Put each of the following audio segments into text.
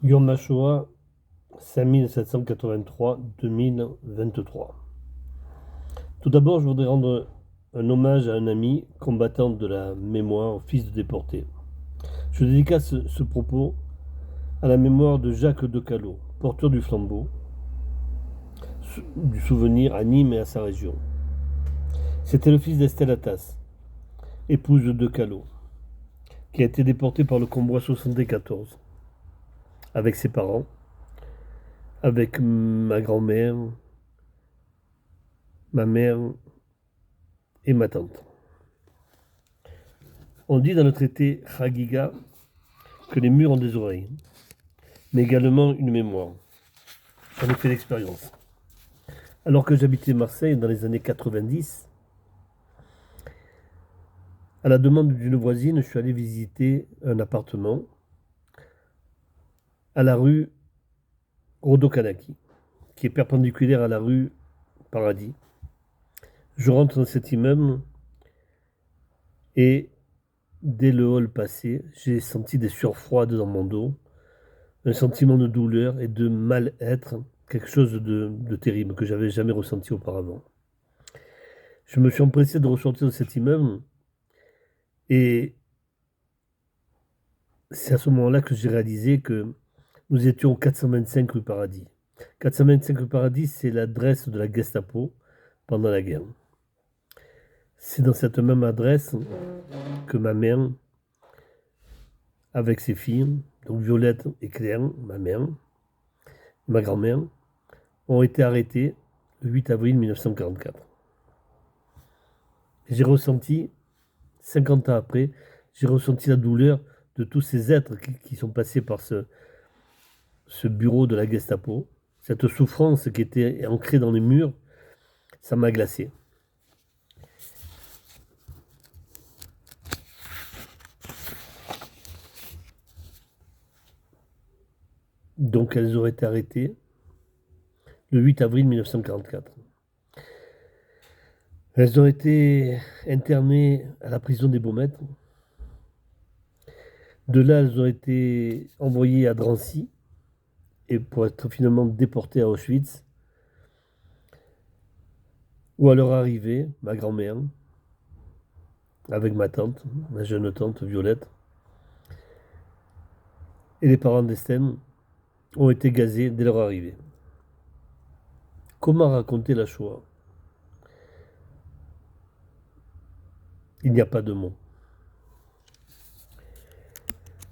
Yom HaShoah 5783-2023. Tout d'abord, je voudrais rendre un hommage à un ami combattant de la mémoire, fils de déporté. Je dédicace ce propos à la mémoire de Jacques Decalot, porteur du flambeau, du souvenir à Nîmes et à sa région. C'était le fils d'Estelle Attas, épouse de Decalot, qui a été déporté par le convoi 74, avec ses parents, avec ma grand-mère, ma mère et ma tante. On dit dans le traité Chagiga que les murs ont des oreilles, mais également une mémoire. J'en ai fait l'expérience. Alors que j'habitais Marseille dans les années 90, à la demande d'une voisine, je suis allé visiter un appartement à la rue Rodokanaki, qui est perpendiculaire à la rue Paradis. Je rentre dans cet immeuble et dès le hall passé, j'ai senti des sueurs froides dans mon dos, un sentiment de douleur et de mal-être, quelque chose de terrible que j'avais jamais ressenti auparavant. Je me suis empressé de ressortir de cet immeuble et c'est à ce moment-là que j'ai réalisé que nous étions au 425 rue Paradis. 425 rue Paradis, c'est l'adresse de la Gestapo pendant la guerre. C'est dans cette même adresse que ma mère, avec ses filles, donc Violette et Claire, ma mère, ma grand-mère, ont été arrêtées le 8 avril 1944. J'ai ressenti, 50 ans après, j'ai ressenti la douleur de tous ces êtres qui sont passés par ce bureau de la Gestapo. Cette souffrance qui était ancrée dans les murs, ça m'a glacé. Donc elles auraient été arrêtées le 8 avril 1944. Elles ont été internées à la prison des Baumettes. De là, elles ont été envoyées à Drancy et pour être finalement déportées à Auschwitz. Où à leur arrivée, ma grand-mère, avec ma tante, ma jeune tante Violette, et les parents d'Estelle ont été gazés dès leur arrivée. Comment raconter la Shoah? Il n'y a pas de mots.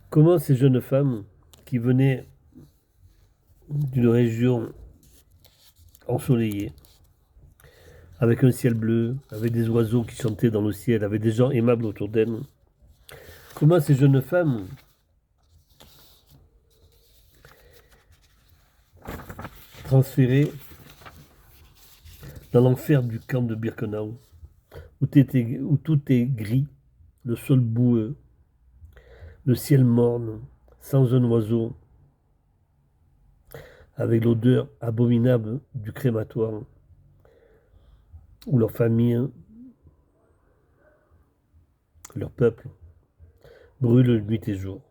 Comment ces jeunes femmes qui venaient d'une région ensoleillée, avec un ciel bleu, avec des oiseaux qui chantaient dans le ciel, avec des gens aimables autour d'elles, comment ces jeunes femmes transférées dans l'enfer du camp de Birkenau, où tout est gris, le sol boueux, le ciel morne, sans un oiseau, avec l'odeur abominable du crématoire, où leur famille, leur peuple, brûle nuit et jour,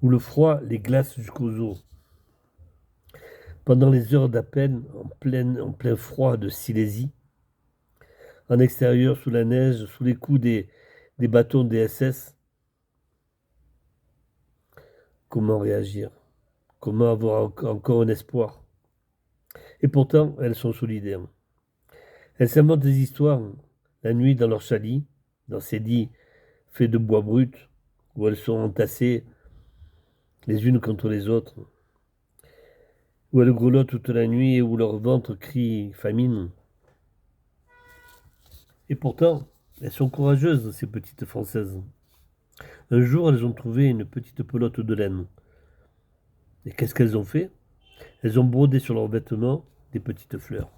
où le froid les glace jusqu'aux os. Pendant les heures d'appel, en plein froid de Silésie, en extérieur, sous la neige, sous les coups des bâtons des SS, comment réagir? Comment avoir encore un espoir? Et pourtant, elles sont solidaires. Elles s'inventent des histoires la nuit dans leur chalit, dans ces lits faits de bois brut, où elles sont entassées les unes contre les autres, où elles grelottent toute la nuit et où leur ventre crie famine. Et pourtant, elles sont courageuses, ces petites Françaises. Un jour, elles ont trouvé une petite pelote de laine. Et qu'est-ce qu'elles ont fait? Elles ont brodé sur leurs vêtements des petites fleurs.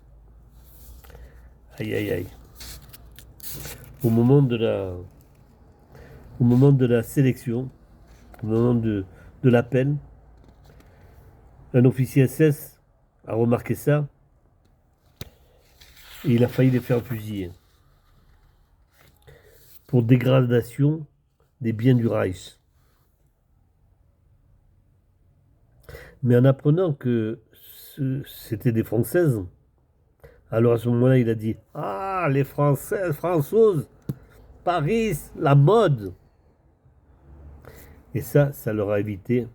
Aïe, aïe, aïe. Au moment de la, au moment de la sélection, au moment de l'appel, un officier SS a remarqué ça et il a failli les faire fusiller pour dégradation des biens du Reich. Mais en apprenant que c'était des Françaises, alors à ce moment-là, il a dit: Ah, les Françaises, Françaises, Paris, la mode. Et ça leur a évité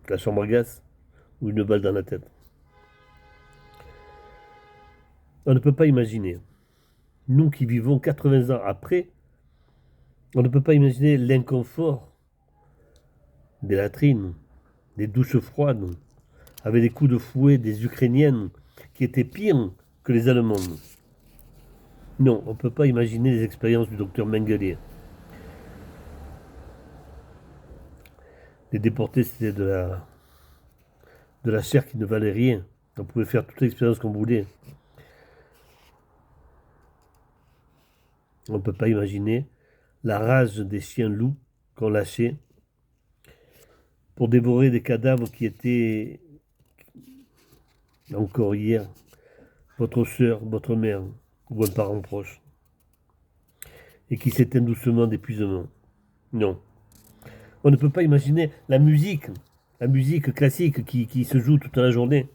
la chambre à gaz ou une balle dans la tête. On ne peut pas imaginer, nous qui vivons 80 ans après, on ne peut pas imaginer l'inconfort des latrines, des douches froides, avec des coups de fouet des Ukrainiennes qui étaient pires que les Allemandes. Non, on ne peut pas imaginer les expériences du docteur Mengele. Les déportés, c'était de la chair qui ne valait rien. On pouvait faire toute l'expérience qu'on voulait. On ne peut pas imaginer la rage des chiens loups qu'on lâchait pour dévorer des cadavres qui étaient encore hier votre sœur, votre mère ou un parent proche et qui s'éteignent doucement d'épuisement. Non. On ne peut pas imaginer la musique classique qui se joue toute la journée,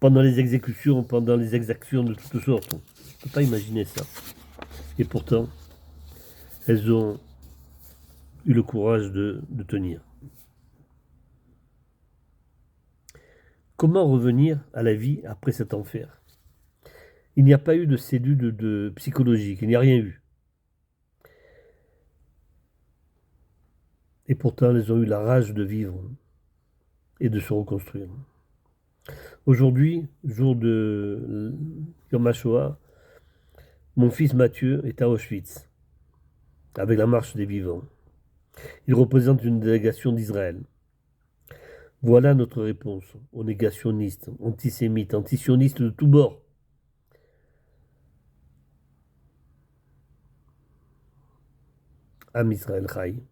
pendant les exécutions, pendant les exactions de toutes sortes. On ne peut pas imaginer ça. Et pourtant, elles ont eu le courage de tenir. Comment revenir à la vie après cet enfer? Il n'y a pas eu de cellule de psychologique, il n'y a rien eu. Et pourtant, elles ont eu la rage de vivre et de se reconstruire. Aujourd'hui, jour de Yom HaShoah, mon fils Mathieu est à Auschwitz, avec la marche des vivants. Il représente une délégation d'Israël. Voilà notre réponse aux négationnistes, antisémites, antisionistes de tous bords. Am Israël Chai.